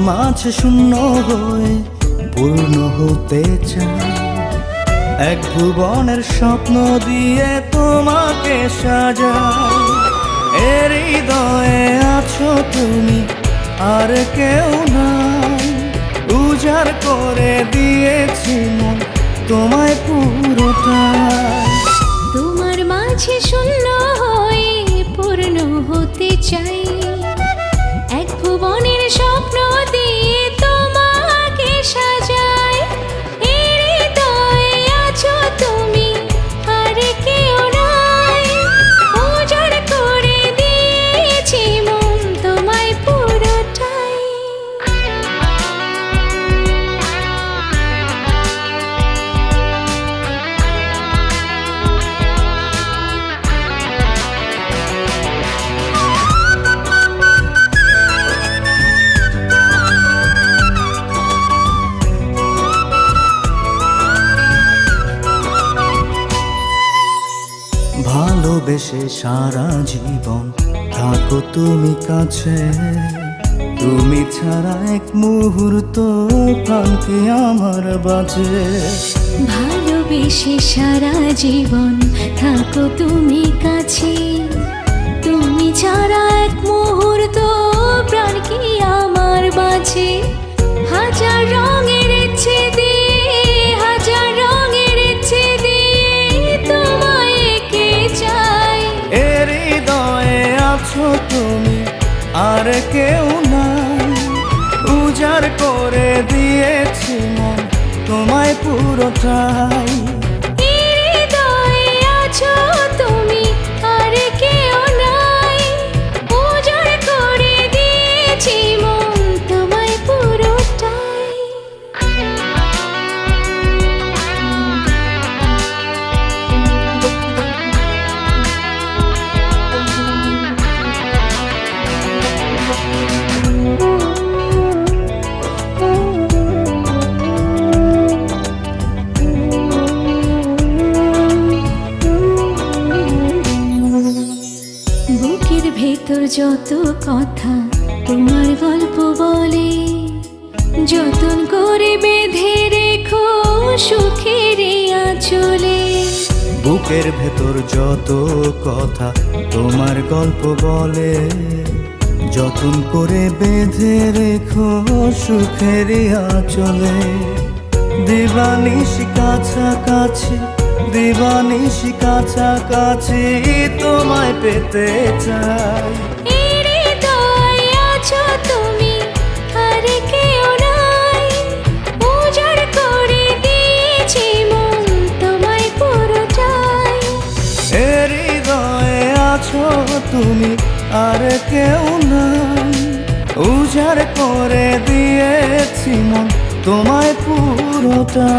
মাঝে শূন্য হয়ে পূর্ণ হতে চাই। এক ভুবনের স্বপ্ন দিয়ে তোমাকে সাজাই। এর হৃদয়ে আছো তুমি, আর কেউ নাই। উজাড় করে দিয়েছি মন তোমায় পুরোটাই। তোমার মাঝে শূন্য হয়ে পূর্ণ হতে চাই। এক ভুবনের স্বপ্ন দিয়ে তোমাকে সাজাই। এর হৃদয়ে আছো তুমি, আর কেউ নাই। উজাড় করে দিয়েছি মন তোমায় পুরোটাই। ভালোবেসে সারা জীবন থাকো তুমি কাছে। তুমি ছাড়া এক মুহূর্ত প্রাণ কি আমার বাজে। ভালোবেসে সারা জীবন থাকো তুমি কাছে। তুমি ছাড়া এক মুহূর্ত প্রাণ কি আমার বাঁচে। হাজার রঙের ইচ্ছে দিয়ে, হাজার রঙের ইচ্ছে দিয়ে তোমায় এঁকে চাই। এর হৃদয়ে আছো তুমি, আর কেউ নাই। উজাড় করে দিয়েছি মন তোমায় পুরোটাই। এর হৃদয়ে আছো তুমি, আর কেউ নাই। উজাড় করে দিয়েছি মন তোমায় পুরোটাই। বুকের ভেতর যত কথা তোমার গল্প বলে, যতন করে বেঁধে রেখো সুখের আঁচলে। বুকের ভেতর যত কথা তোমার গল্প বলে, যতন করে বেঁধে রেখো সুখের আঁচলে। দিবানিশি কাছাকাছি, দিবানিশি কাছাকাছি তোমায় পেতে চাই। এর হৃদয়ে আছো তুমি, আর কেউ নাই। উজাড় করে দিয়েছি মন তোমায় পুরোটাই। এর হৃদয়ে আছো তুমি, আর কেউ নাই। উজাড় করে দিয়েছি মন তোমায় পুরোটাই।